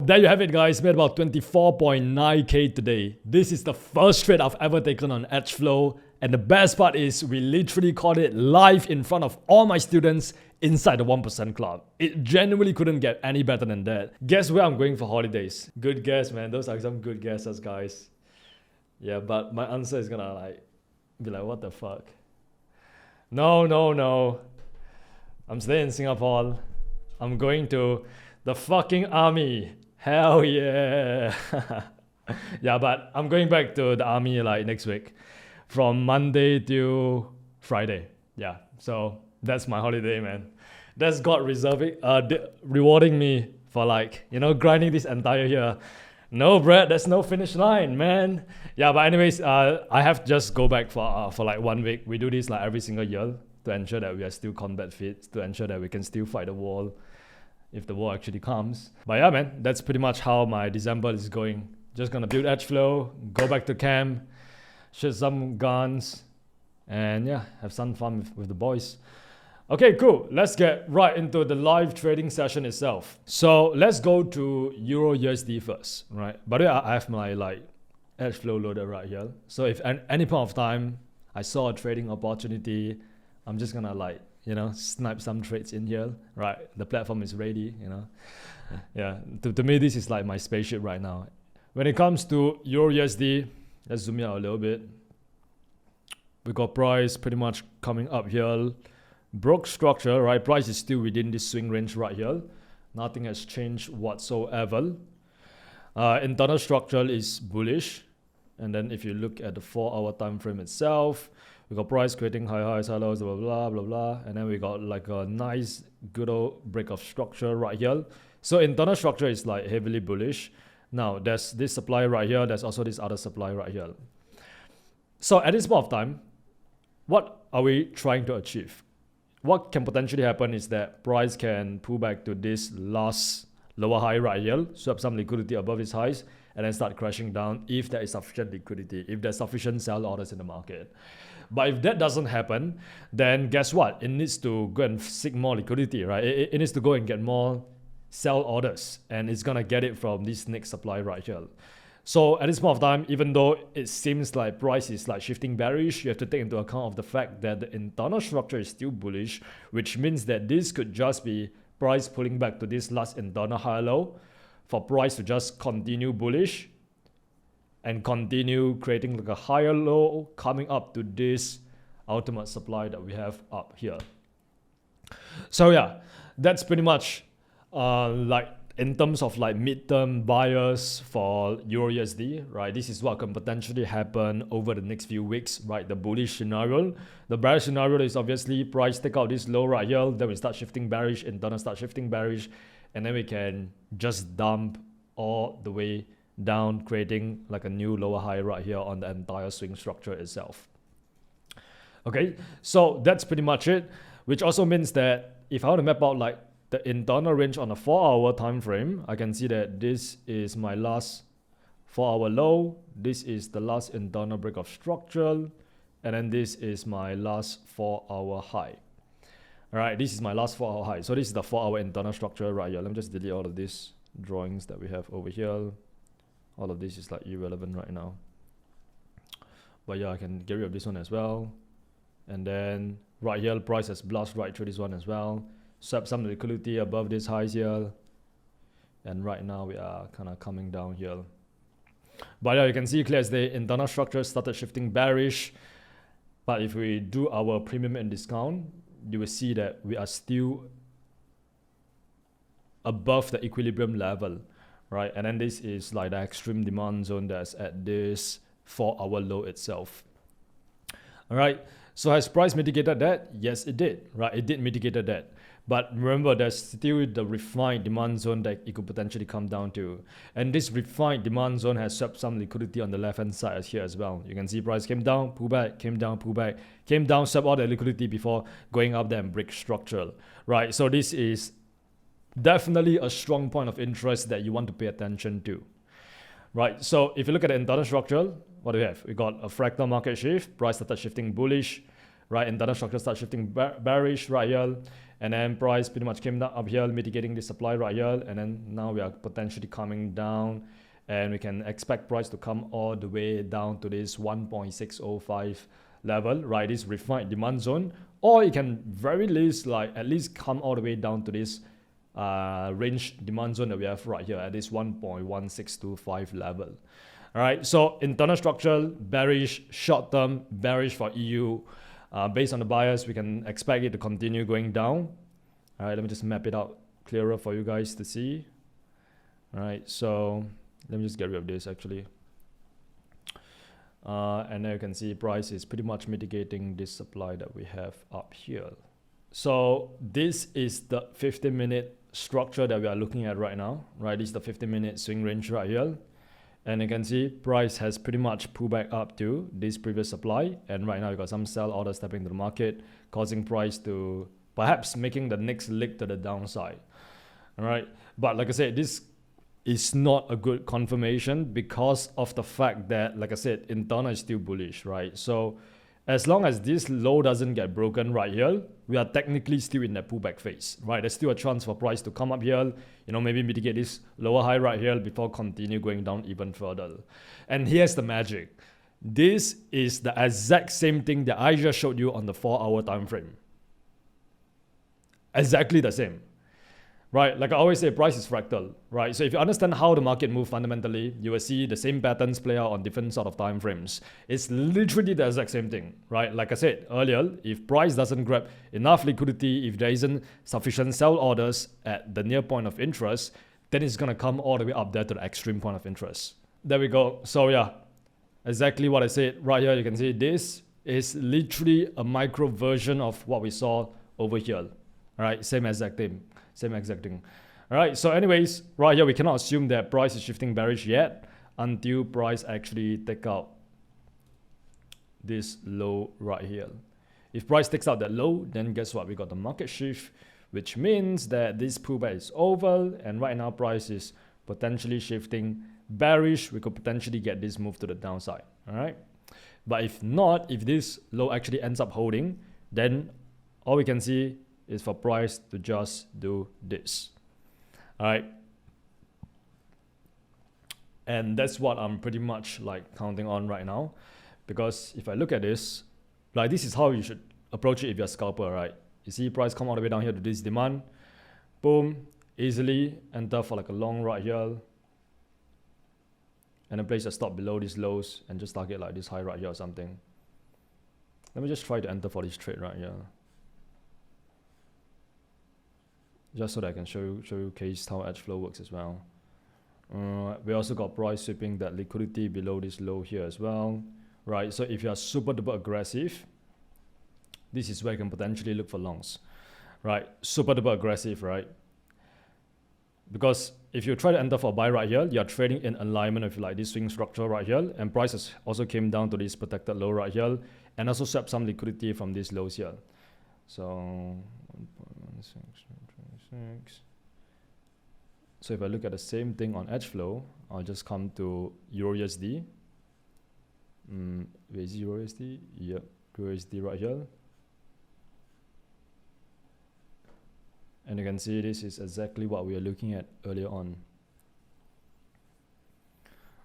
there you have it, guys. Made about 24.9k today. This is the first trade I've ever taken on EdgeFlo. And the best part is we literally caught it live in front of all my students inside the 1% club. It genuinely couldn't get any better than that. Guess where I'm going for holidays? Good guess, man. Those are some good guesses, guys. Yeah, but my answer is gonna be like, what the fuck? No. I'm staying in Singapore. I'm going to the fucking army. Hell yeah. Yeah, but I'm going back to the army like next week. From Monday to Friday. Yeah, so that's my holiday, man. That's God rewarding me for grinding this entire year. No, Brad, there's no finish line, man. Yeah, but anyways, I have to just go back for like 1 week. We do this like every single year to ensure that we are still combat fit, to ensure that we can still fight the war if the war actually comes. But yeah, man, that's pretty much how my December is going. Just gonna build EdgeFlo, go back to camp, shoot some guns, and yeah, have some fun with the boys. Okay, cool. Let's get right into the live trading session itself. So let's go to Euro USD first, right? By the way, I have my EdgeFlo loaded right here. So if at any point of time I saw a trading opportunity, I'm just gonna snipe some trades in here, right? The platform is ready, Yeah, to me, this is like my spaceship right now. When it comes to Euro USD, let's zoom in out a little bit. We got price pretty much coming up here. Broke structure, right? Price is still within this swing range right here. Nothing has changed whatsoever. Internal structure is bullish. And then if you look at the 4-hour time frame itself, we got price creating high highs, high lows, blah, blah, blah, blah. And then we got like a nice, good old break of structure right here. So internal structure is like heavily bullish. Now, there's this supply right here. There's also this other supply right here. So at this point of time, what are we trying to achieve? What can potentially happen is that price can pull back to this last lower high right here, swap some liquidity above these highs, and then start crashing down if there is sufficient liquidity, if there's sufficient sell orders in the market. But if that doesn't happen, then guess what? It needs to go and seek more liquidity, right? It needs to go and get more sell orders, and it's gonna get it from this next supply right here. So at this point of time, even though it seems like price is like shifting bearish, you have to take into account of the fact that the internal structure is still bullish, which means that this could just be price pulling back to this last internal high low for price to just continue bullish and continue creating like a higher low coming up to this ultimate supply that we have up here. So yeah, that's pretty much in terms of midterm buyers for Euro USD, right? This is what can potentially happen over the next few weeks, right? The bullish scenario. The bearish scenario is obviously price take out this low right here, then we start shifting bearish, internal start shifting bearish, and then we can just dump all the way down, creating like a new lower high right here on the entire swing structure itself. Okay, so that's pretty much it, which also means that if I want to map out the internal range on a 4-hour time frame, I can see that this is my last 4-hour low, this is the last internal break of structure, and then this is my last 4-hour high. All right, this is my last 4-hour high. So this is the 4-hour internal structure right here. Let me just delete all of these drawings that we have over here. All of this is irrelevant right now. But yeah, I can get rid of this one as well. And then right here, price has blasted right through this one as well. Swap some liquidity above these highs here, and right now we are kind of coming down here. But yeah, you can see clear as the internal structure started shifting bearish. But if we do our premium and discount, you will see that we are still above the equilibrium level, right? And then this is like the extreme demand zone that's at this 4-hour low itself. All right, so has price mitigated that? Yes, it did, right? It did mitigate that. But remember, there's still the refined demand zone that it could potentially come down to. And this refined demand zone has swept some liquidity on the left-hand side here as well. You can see price came down, pull back, came down, pull back, came down, swept all the liquidity before going up there and break structure, right? So this is definitely a strong point of interest that you want to pay attention to, right? So if you look at the internal structure, what do we have? We got a fractal market shift, price started shifting bullish, right? Internal structure starts shifting bearish right here. And then price pretty much came down up here, mitigating the supply right here. And then now we are potentially coming down, and we can expect price to come all the way down to this 1.605 level, right? This refined demand zone, or it can very least like at least come all the way down to this range demand zone that we have right here at this 1.1625 level. All right, so internal structural bearish, short term bearish for EU. Based on the bias, we can expect it to continue going down. All right, let me just map it out clearer for you guys to see. All right, so let me just get rid of this actually. And there you can see price is pretty much mitigating this supply that we have up here. So this is the 15-minute structure that we are looking at right now, right? This is the 15-minute swing range right here. And you can see price has pretty much pulled back up to this previous supply. And right now you got some sell orders stepping into the market, causing price to perhaps making the next leg to the downside. All right. But like I said, this is not a good confirmation because of the fact that, like I said, internal is still bullish, right? So as long as this low doesn't get broken right here, we are technically still in that pullback phase, right? There's still a chance for price to come up here, you know, maybe mitigate this lower high right here before continue going down even further. And here's the magic. This is the exact same thing that I just showed you on the 4-hour time frame. Exactly the same. Right, like I always say, price is fractal, right? So if you understand how the market moves fundamentally, you will see the same patterns play out on different sort of time frames. It's literally the exact same thing, right? Like I said earlier, if price doesn't grab enough liquidity, if there isn't sufficient sell orders at the near point of interest, then it's gonna come all the way up there to the extreme point of interest. There we go. So yeah, exactly what I said right here. You can see this is literally a micro version of what we saw over here. All right, same exact thing. Same exact thing. All right, so anyways, right here, we cannot assume that price is shifting bearish yet until price actually take out this low right here. If price takes out that low, then guess what? We got the market shift, which means that this pullback is over. And right now, price is potentially shifting bearish. We could potentially get this move to the downside. All right. But if not, if this low actually ends up holding, then all we can see is for price to just do this. All right. And that's what I'm pretty much like counting on right now. Because if I look at this, like this is how you should approach it if you're a scalper, right? You see price come all the way down here to this demand. Boom, easily enter for like a long right here. And then place a stop below these lows and just target like this high right here or something. Let me just try to enter for this trade right here. Just so that I can showcase how EdgeFlo works as well. We also got price sweeping that liquidity below this low here as well, right? So if you are super duper aggressive, this is where you can potentially look for longs, right? Super duper aggressive, right? Because if you try to enter for a buy right here, you are trading in alignment with like this swing structure right here, and prices also came down to this protected low right here, and also swept some liquidity from these lows here. So 1.16. So if I look at the same thing on EdgeFlo, I'll just come to EURUSD. Where is EURUSD? Yep, EURUSD right here. And you can see this is exactly what we were looking at earlier on.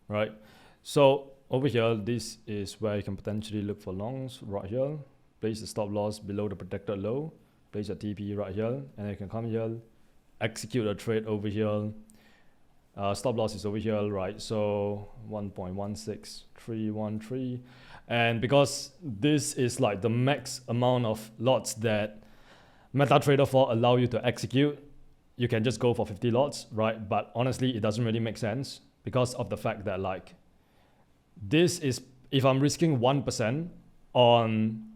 Right, so over here, this is where you can potentially look for longs right here. Place the stop loss below the protected low. Place your TP right here, and you can come here, execute a trade over here. Stop loss is over here, right? So 1.16313, and because this is like the max amount of lots that MetaTrader 4 allow you to execute, you can just go for 50 lots, right? But honestly, it doesn't really make sense because of the fact that like this is, if I'm risking 1% on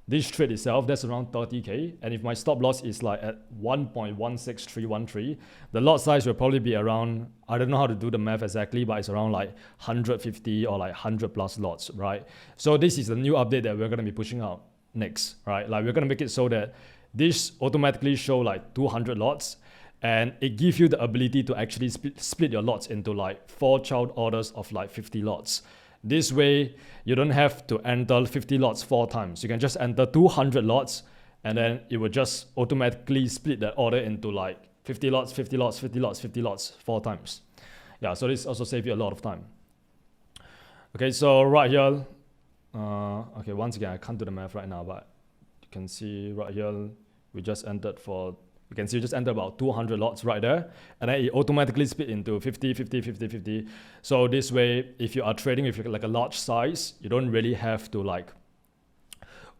this trade itself, that's around 30K. And if my stop loss is like at 1.16313, the lot size will probably be around, I don't know how to do the math exactly, but it's around like 150 or like 100 plus lots, right? So this is the new update that we're going to be pushing out next, right? Like we're going to make it so that this automatically show like 200 lots, and it gives you the ability to actually split your lots into like 4 child orders of like 50 lots. This way, you don't have to enter 50 lots 4 times. You can just enter 200 lots and then it will just automatically split that order into like 50 lots, 50 lots, 50 lots, 50 lots, 4 times. Yeah, so this also saves you a lot of time. Okay, so right here, okay, once again, I can't do the math right now, but you can see right here, we just entered for, you can see we just entered about 200 lots right there, and then it automatically split into 50, 50, 50, 50. So this way, if you are trading with like a large size, you don't really have to like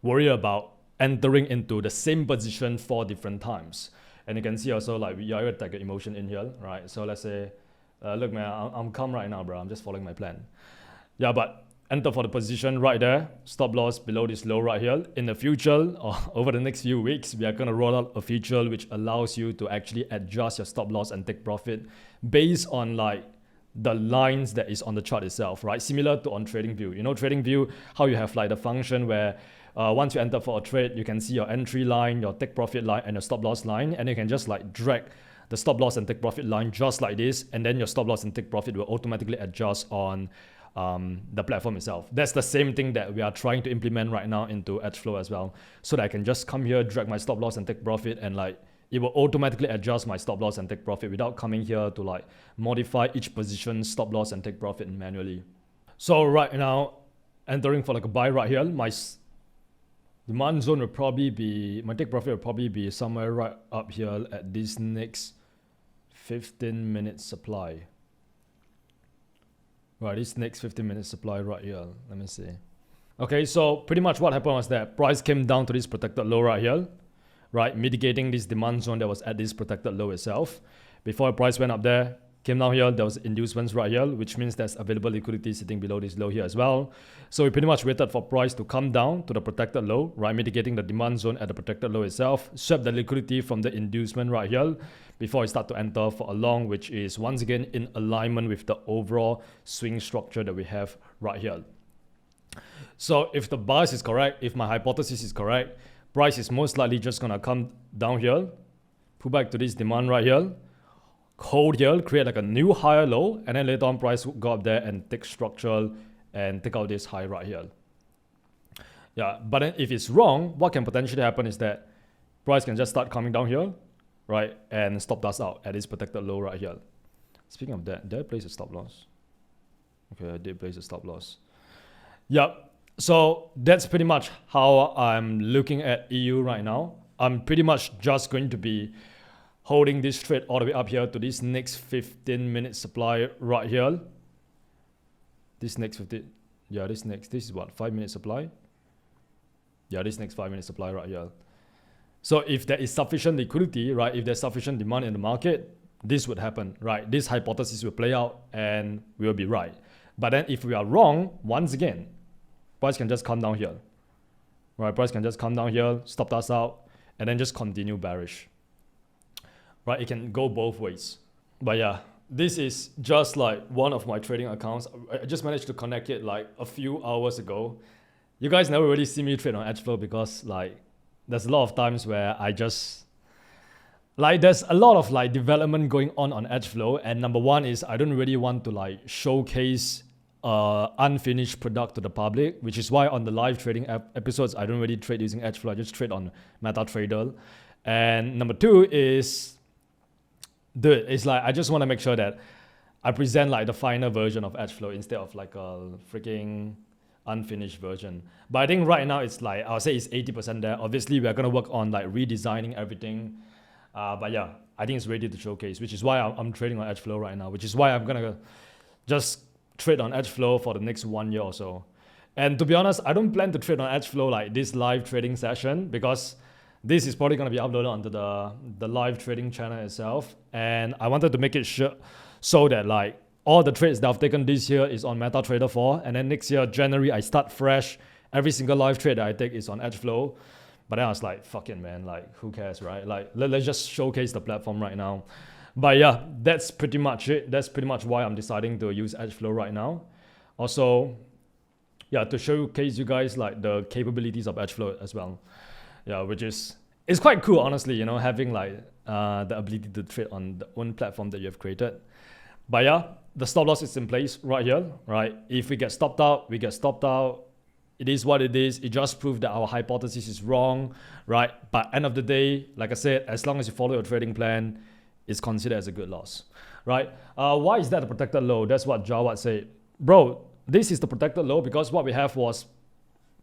worry about entering into the same position 4 different times. And you can see also like we are like an emotion in here, right? So let's say, look man, I'm calm right now, bro. I'm just following my plan. Yeah, but enter for the position right there, stop loss below this low right here. In the future, or over the next few weeks, we are gonna roll out a feature which allows you to actually adjust your stop loss and take profit based on like the lines that is on the chart itself, right? Similar to on TradingView. You know, TradingView, how you have like the function where once you enter for a trade, you can see your entry line, your take profit line, and your stop loss line, and you can just like drag the stop loss and take profit line just like this, and then your stop loss and take profit will automatically adjust on the platform itself. That's the same thing that we are trying to implement right now into EdgeFlo as well, so that I can just come here, drag my stop loss and take profit, and like it will automatically adjust my stop loss and take profit without coming here to like modify each position stop loss and take profit manually. So right now, entering for like a buy right here, my demand zone will probably be, my take profit will probably be somewhere right up here at this next 15-minute supply. Right, this next 15-minute supply right here. Let me see. Okay, so pretty much what happened was that price came down to this protected low right here, right, mitigating this demand zone that was at this protected low itself. Before the price went up there, came down here, there was inducements right here, which means there's available liquidity sitting below this low here as well. So we pretty much waited for price to come down to the protected low, right, mitigating the demand zone at the protected low itself, swept the liquidity from the inducement right here before I start to enter for a long, which is once again in alignment with the overall swing structure that we have right here. So if the bias is correct, if my hypothesis is correct, price is most likely just gonna come down here, pull back to this demand right here, hold here, create like a new higher low, and then later on price will go up there and take structural and take out this high right here. Yeah, but then if it's wrong, what can potentially happen is that price can just start coming down here, right, and stop us out at this protected low right here. Speaking of that, did I place a stop loss? Okay, I did place a stop loss. Yep, so that's pretty much how I'm looking at EU right now. I'm pretty much just going to be holding this trade all the way up here to this next 15-minute supply right here. This next 15, yeah, this is what, 5-minute supply? Yeah, this next 5-minute supply right here. So if there is sufficient liquidity, right, if there's sufficient demand in the market, this would happen, right? This hypothesis will play out and we will be right. But then if we are wrong, once again, price can just come down here, right? Price can just come down here, stop us out, and then just continue bearish. Right, it can go both ways. But yeah, this is just like one of my trading accounts. I just managed to connect it like a few hours ago. You guys never really see me trade on EdgeFlo because like there's a lot of times where I just like there's a lot of like development going on EdgeFlo, and number one is I don't really want to like showcase unfinished product to the public, which is why on the live trading episodes I don't really trade using EdgeFlo. I just trade on MetaTrader. And number two is, dude, it's like I just want to make sure that I present like the final version of EdgeFlo instead of like a freaking unfinished version. But I think right now it's like, I'll say it's 80% there. Obviously, we're going to work on like redesigning everything. But yeah, I think it's ready to showcase, which is why I'm trading on EdgeFlo right now, which is why I'm going to just trade on EdgeFlo for the next 1 year or so. And to be honest, I don't plan to trade on EdgeFlo like this live trading session because this is probably going to be uploaded onto the live trading channel itself. And I wanted to make it sure so that like all the trades that I've taken this year is on MetaTrader 4. And then next year, January, I start fresh. Every single live trade that I take is on EdgeFlo. But then I was like, fuck it, man. Like, who cares, right? Like, let's just showcase the platform right now. But yeah, that's pretty much it. That's pretty much why I'm deciding to use EdgeFlo right now. Also, yeah, to showcase you guys like the capabilities of EdgeFlo as well. Yeah, which is, it's quite cool, honestly, you know, having like the ability to trade on the own platform that you have created. But yeah, the stop loss is in place right here, right? If we get stopped out, we get stopped out. It is what it is. It just proved that our hypothesis is wrong, right? But end of the day, like I said, as long as you follow your trading plan, it's considered as a good loss, right? Why is that a protected low? That's what Jawad said. Bro, this is the protected low because what we have was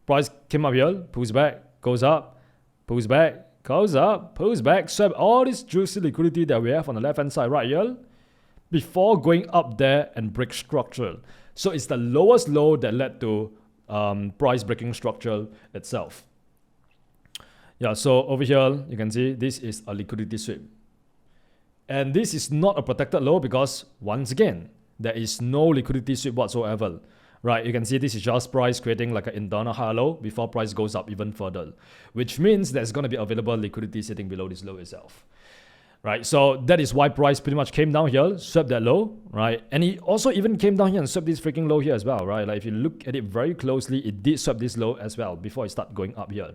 price came up here, pulls back, goes up, pulls back, goes up, pulls back, swap all this juicy liquidity that we have on the left-hand side right here before going up there and break structure. So it's the lowest low that led to price breaking structure itself. Yeah, so over here, you can see this is a liquidity sweep. And this is not a protected low because, once again, there is no liquidity sweep whatsoever. Right, you can see this is just price creating like an internal high low before price goes up even further, which means there's going to be available liquidity sitting below this low itself. Right, so that is why price pretty much came down here, swept that low, right? And it also even came down here and swept this freaking low here as well, right? Like if you look at it very closely, it did sweep this low as well before it started going up here.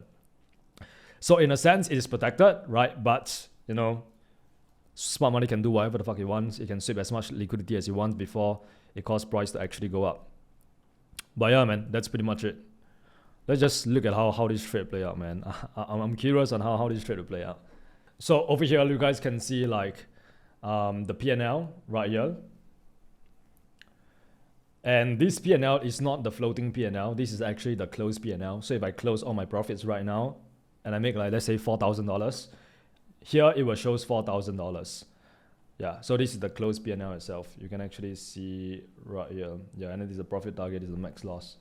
So in a sense, it is protected, right? But, you know, smart money can do whatever the fuck it wants. It can sweep as much liquidity as it wants before it causes price to actually go up. But yeah, man, that's pretty much it. Let's just look at how this trade play out, man. I'm curious on how this trade will play out. So over here, you guys can see like the P&L right here. And this P&L is not the floating P&L. This is actually the closed P&L. So if I close all my profits right now and I make like, let's say $4,000, here it will show $4,000. Yeah, so this is the closed P&L itself. You can actually see right here. Yeah, and it is the profit target, this is the max loss.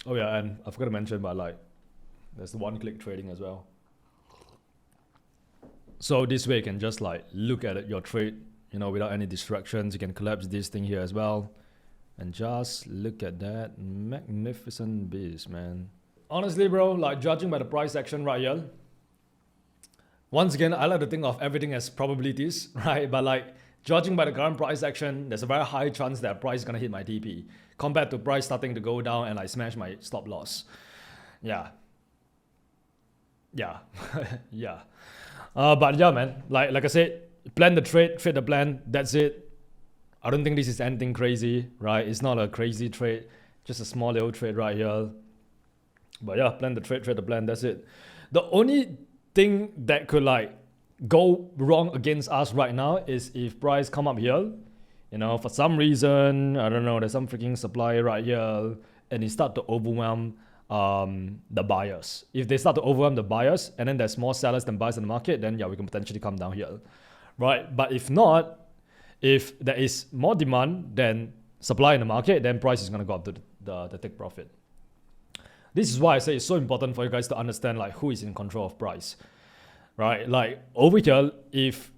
Oh yeah, and I forgot to mention, but like, there's the one-click trading as well. So this way you can just like look at it, your trade, you know, without any distractions. You can collapse this thing here as well. And just look at that magnificent beast, man. Honestly, bro, like judging by the price action right here, once again, I like to think of everything as probabilities, right? But like, judging by the current price action, there's a very high chance that price is gonna hit my TP compared to price starting to go down and like smash my stop loss. Yeah. Yeah. Yeah. But yeah, man, like I said, plan the trade the plan, that's it. I don't think this is anything crazy, right? It's not a crazy trade, just a small little trade right here. But yeah, plan the trade the plan, that's it. The only thing that could like go wrong against us right now is if price come up here, you know, for some reason, I don't know, there's some freaking supply right here and it start to overwhelm the buyers. If they start to overwhelm the buyers and then there's more sellers than buyers in the market, then yeah, we can potentially come down here, right? But if not, if there is more demand than supply in the market, then price is going to go up to the take profit. This is why I say it's so important for you guys to understand like who is in control of price, right? Like over here, if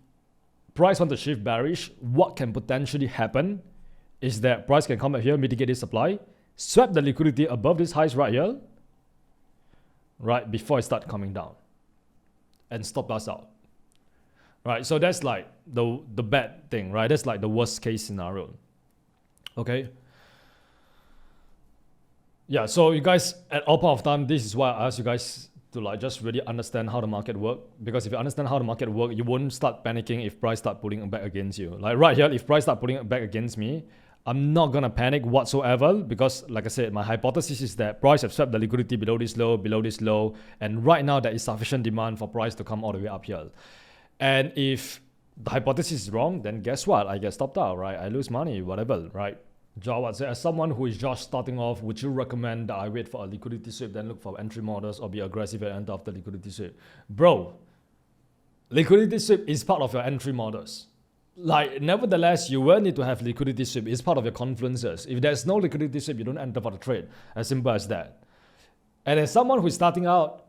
price want to shift bearish, what can potentially happen is that price can come up here, mitigate this supply, swap the liquidity above this highs right here, right, before it start coming down and stop us out, right? So that's like the bad thing, right? That's like the worst case scenario, okay? Yeah, so you guys, at all point of time, this is why I ask you guys to like just really understand how the market work. Because if you understand how the market work, you won't start panicking if price start pulling back against you. Like right here, if price start pulling it back against me, I'm not gonna panic whatsoever because like I said, my hypothesis is that price have swept the liquidity below this low, and right now there is sufficient demand for price to come all the way up here. And if the hypothesis is wrong, then guess what? I get stopped out, right? I lose money, whatever, right? Jawad said, as someone who is just starting off, would you recommend that I wait for a liquidity sweep, then look for entry models, or be aggressive and enter after liquidity sweep? Bro, liquidity sweep is part of your entry models. Like, nevertheless, you will need to have liquidity sweep. It's part of your confluences. If there's no liquidity sweep, you don't enter for the trade. As simple as that. And as someone who's starting out,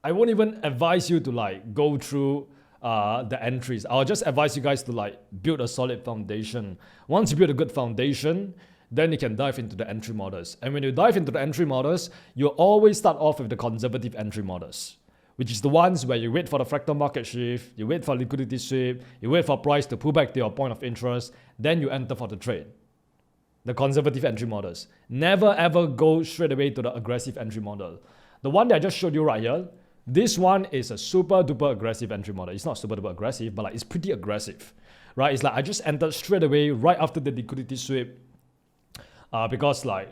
I won't even advise you to like go through the entries. I'll just advise you guys to like build a solid foundation. Once you build a good foundation, then you can dive into the entry models. And when you dive into the entry models, you always start off with the conservative entry models, which is the ones where you wait for the fractal market shift, you wait for liquidity sweep, you wait for price to pull back to your point of interest, then you enter for the trade. The conservative entry models. Never ever go straight away to the aggressive entry model. The one that I just showed you right here, this one is a super duper aggressive entry model. It's not super duper aggressive, but like it's pretty aggressive, right? It's like I just entered straight away right after the liquidity sweep. because like,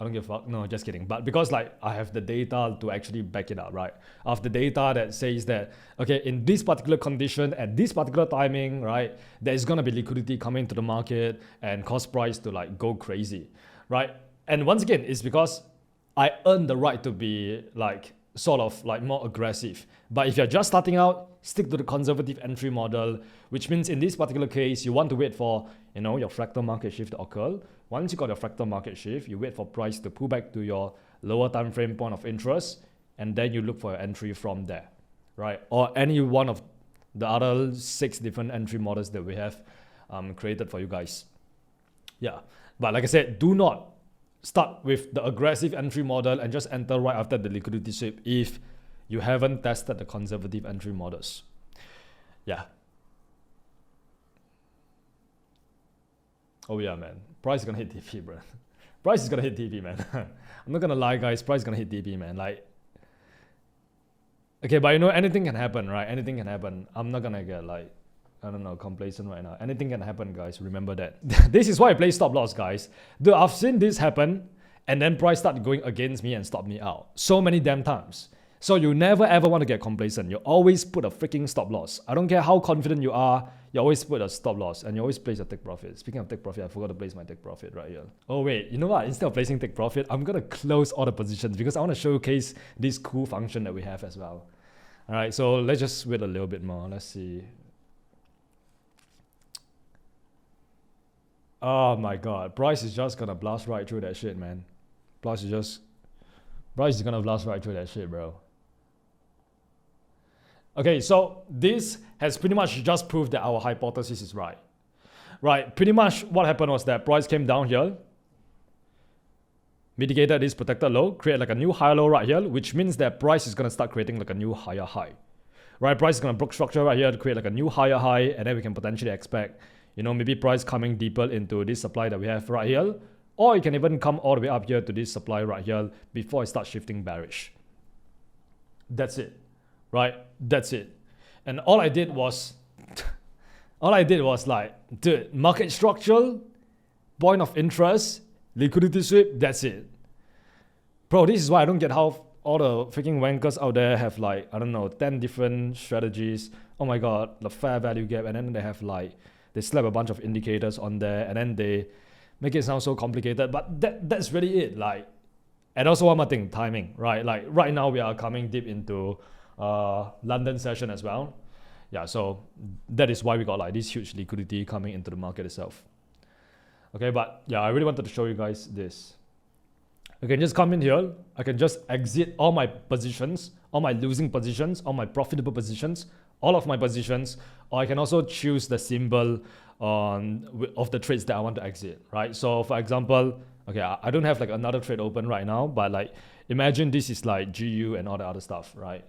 I don't give a fuck, no, just kidding. But because like I have the data to actually back it up, right? I have the data that says that, okay, in this particular condition, at this particular timing, right, there's gonna be liquidity coming to the market and cause price to like go crazy, right? And once again, it's because I earned the right to be like, sort of like more aggressive. But if you're just starting out, stick to the conservative entry model, which means in this particular case, you want to wait for, you know, your fractal market shift to occur. Once you got your fractal market shift, you wait for price to pull back to your lower time frame point of interest, and then you look for your entry from there, right? Or any one of the other 6 different entry models that we have created for you guys. Yeah, but like I said, do not start with the aggressive entry model and just enter right after the liquidity sweep if you haven't tested the conservative entry models. Yeah. Oh yeah, man. Price is gonna hit TP, bro. Price is gonna hit TP, man. I'm not gonna lie, guys. Price is gonna hit TP, man. Like, okay, but you know, anything can happen, right? Anything can happen. I'm not gonna get like, I don't know, complacent right now. Anything can happen, guys. Remember that. This is why I play stop loss, guys. Dude, I've seen this happen, and then price started going against me and stop me out so many damn times. So you never ever want to get complacent. You always put a freaking stop loss. I don't care how confident you are, you always put a stop loss and you always place a take profit. Speaking of take profit, I forgot to place my take profit right here. Oh wait, you know what? Instead of placing take profit, I'm gonna close all the positions because I want to showcase this cool function that we have as well. All right, so let's just wait a little bit more. Let's see. Oh my god, price is just gonna blast right through that shit, man. Price is gonna blast right through that shit, bro. Okay, so this has pretty much just proved that our hypothesis is right. Right, pretty much what happened was that price came down here, mitigated this protected low, create like a new higher low right here, which means that price is gonna start creating like a new higher high. Right, price is gonna break structure right here to create like a new higher high, and then we can potentially expect, you know, maybe price coming deeper into this supply that we have right here, or it can even come all the way up here to this supply right here before it starts shifting bearish. That's it, right? That's it. And all I did was like, dude, market structure, point of interest, liquidity sweep, that's it. Bro, this is why I don't get how all the freaking wankers out there have like, I don't know, 10 different strategies. Oh my god, the fair value gap, and then they have like, they slap a bunch of indicators on there, and then they make it sound so complicated. But that's really it. Like, and also one more thing, timing, right? Like right now we are coming deep into London session as well. Yeah, so that is why we got like this huge liquidity coming into the market itself. Okay, but yeah, I really wanted to show you guys this. I can just come in here. I can just exit all my positions, all my losing positions, all my profitable positions, all of my positions, or I can also choose the symbol of the trades that I want to exit, right? So for example, okay, I don't have like another trade open right now, but like imagine this is like GU and all the other stuff, right?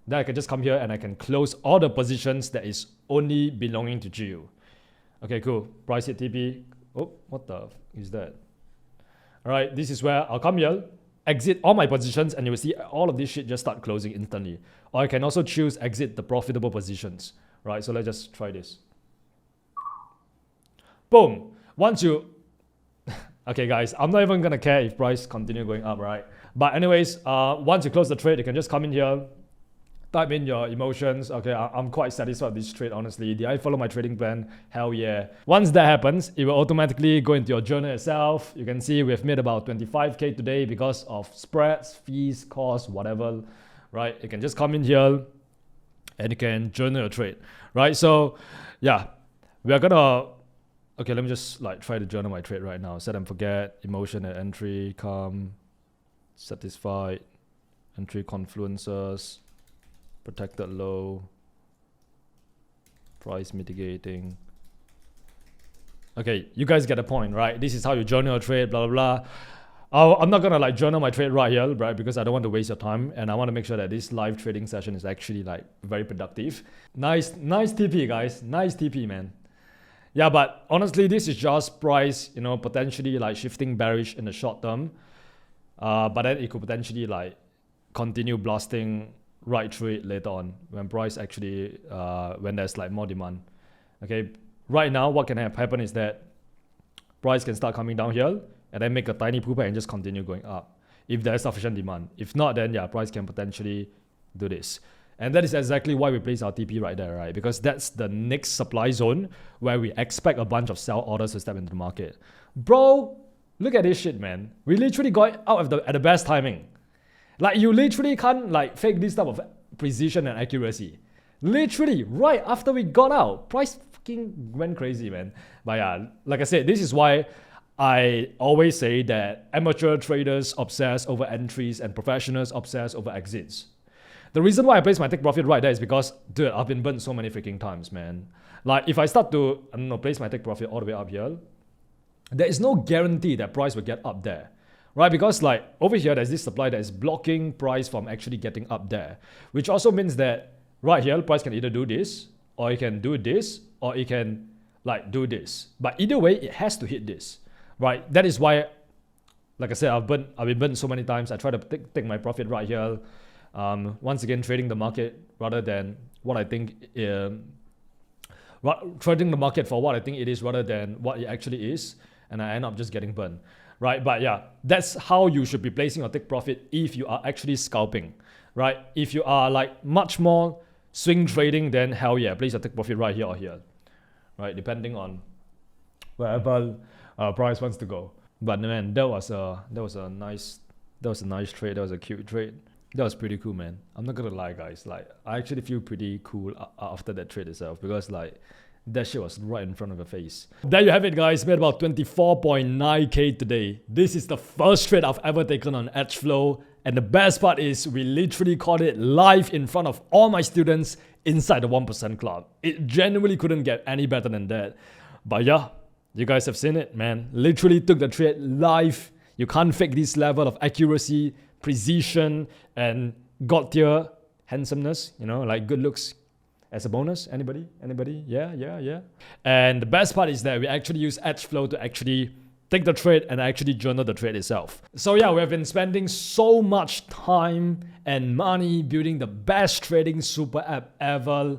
Then I can just come here and I can close all the positions that is only belonging to GU. Okay, cool. Price hit TP. Oh, what the is that? All right, this is where I'll come here, exit all my positions, and you will see all of this shit just start closing instantly. Or I can also choose exit the profitable positions, right? So let's just try this. Boom. Once you, okay guys, I'm not even gonna care if price continue going up, right? But anyways, once you close the trade, you can just come in here, type in your emotions. Okay, I'm quite satisfied with this trade, honestly. Did I follow my trading plan? Hell yeah. Once that happens, it will automatically go into your journal itself. You can see we've made about 25K today because of spreads, fees, costs, whatever, right? You can just come in here and you can journal your trade, right? So yeah, we are gonna, okay, let me just like try to journal my trade right now. Set and forget, emotion and entry, calm, satisfied, entry confluences, protected low, price mitigating. Okay, you guys get the point, right? This is how you journal a trade, blah, blah, blah. I'm not gonna like journal my trade right here, right? Because I don't want to waste your time, and I want to make sure that this live trading session is actually like very productive. Nice TP, guys. Nice TP, man. Yeah, but honestly, this is just price, you know, potentially like shifting bearish in the short term. But then it could potentially like continue blasting right through it later on when price actually, when there's like more demand. Okay, right now what can happen is that price can start coming down here, and then make a tiny pullback and just continue going up if there's sufficient demand. If not, then yeah, price can potentially do this. And that is exactly why we place our TP right there, right? Because that's the next supply zone where we expect a bunch of sell orders to step into the market. Bro, look at this shit, man. We literally got out at the best timing. Like, you literally can't like fake this type of precision and accuracy. Literally, right after we got out, price fucking went crazy, man. But yeah, like I said, this is why I always say that amateur traders obsess over entries and professionals obsess over exits. The reason why I place my take profit right there is because, dude, I've been burned so many freaking times, man. Like, if I start to, I don't know, place my take profit all the way up here, there is no guarantee that price will get up there, right? Because like over here, there's this supply that is blocking price from actually getting up there, which also means that right here, price can either do this, or it can do this, or it can like do this. But either way, it has to hit this, right? That is why, like I said, I've been burned so many times. I try to take my profit right here. Once again, trading the market rather than what I think, trading the market for what I think it is rather than what it actually is, and I end up just getting burned, right? But yeah, that's how you should be placing your take profit if you are actually scalping, right? If you are like much more swing trading, then hell yeah, place your take profit right here or here, right? Depending on wherever price wants to go. But man, that was a nice trade. That was a cute trade. That was pretty cool, man. I'm not gonna lie, guys. Like, I actually feel pretty cool after that trade itself, because like that shit was right in front of your face. There you have it, guys. Made about 24.9k today. This is the first trade I've ever taken on EdgeFlo, and the best part is we literally caught it live in front of all my students inside the 1% club. It genuinely couldn't get any better than that. But yeah, you guys have seen it, man. Literally took the trade live. You can't fake this level of accuracy, precision, and god tier handsomeness, you know, like good looks as a bonus. Anybody? Yeah. And the best part is that we actually use EdgeFlo to actually take the trade and actually journal the trade itself. So yeah, we have been spending so much time and money building the best trading super app ever,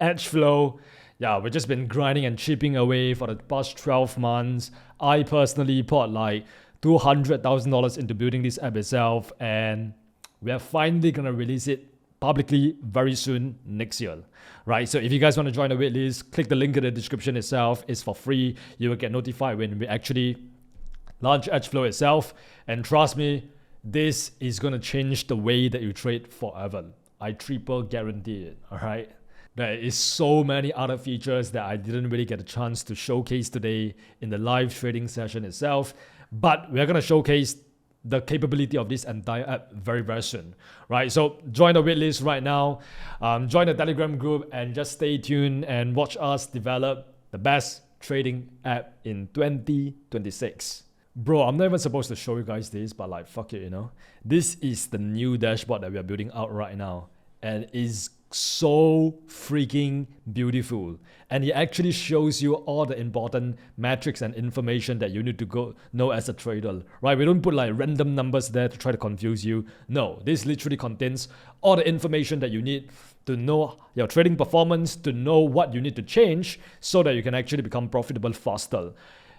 EdgeFlo. Yeah, we've just been grinding and chipping away for the past 12 months. I personally poured like $200,000 into building this app itself, and we are finally gonna release it publicly very soon next year, right? So if you guys want to join the waitlist, click the link in the description itself. It's for free. You will get notified when we actually launch EdgeFlo itself, and trust me, this is gonna change the way that you trade forever. I triple guarantee it. All right. There is so many other features that I didn't really get a chance to showcase today in the live trading session itself. But we're going to showcase the capability of this entire app very, very soon, right? So join the waitlist right now, join the Telegram group, and just stay tuned and watch us develop the best trading app in 2026. Bro, I'm not even supposed to show you guys this, but like, fuck it, you know? This is the new dashboard that we are building out right now, and it's so freaking beautiful, and it actually shows you all the important metrics and information that you need to go know as a trader, right? We don't put like random numbers there to try to confuse you. No, this literally contains all the information that you need to know your trading performance, to know what you need to change so that you can actually become profitable faster.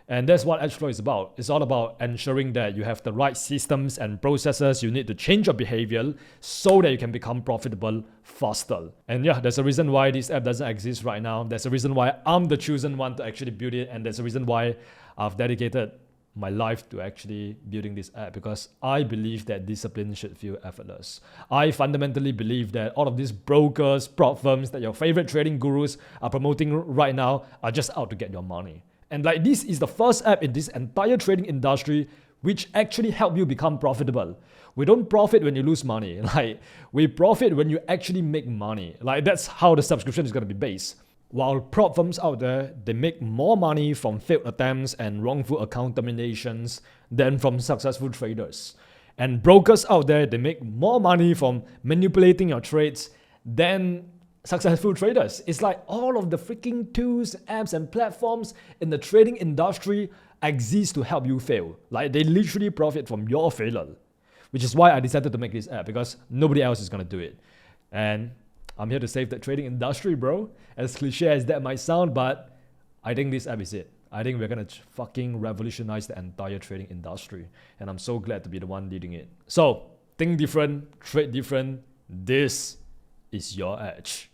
And that's what EdgeFlo is about. It's all about ensuring that you have the right systems and processes you need to change your behavior so that you can become profitable faster. And yeah, there's a reason why this app doesn't exist right now. There's a reason why I'm the chosen one to actually build it. And there's a reason why I've dedicated my life to actually building this app, because I believe that discipline should feel effortless. I fundamentally believe that all of these brokers, prop firms that your favorite trading gurus are promoting right now are just out to get your money. And like, this is the first app in this entire trading industry which actually help you become profitable. We don't profit when you lose money. Like, we profit when you actually make money. Like, that's how the subscription is going to be based. While prop firms out there, they make more money from failed attempts and wrongful account terminations than from successful traders. And brokers out there, they make more money from manipulating your trades than successful traders. It's like all of the freaking tools, apps, and platforms in the trading industry exist to help you fail. Like, they literally profit from your failure, which is why I decided to make this app, because nobody else is gonna do it. And I'm here to save the trading industry, bro. As cliche as that might sound, but I think this app is it. I think we're gonna fucking revolutionize the entire trading industry, and I'm so glad to be the one leading it. So think different, trade different. This is your edge.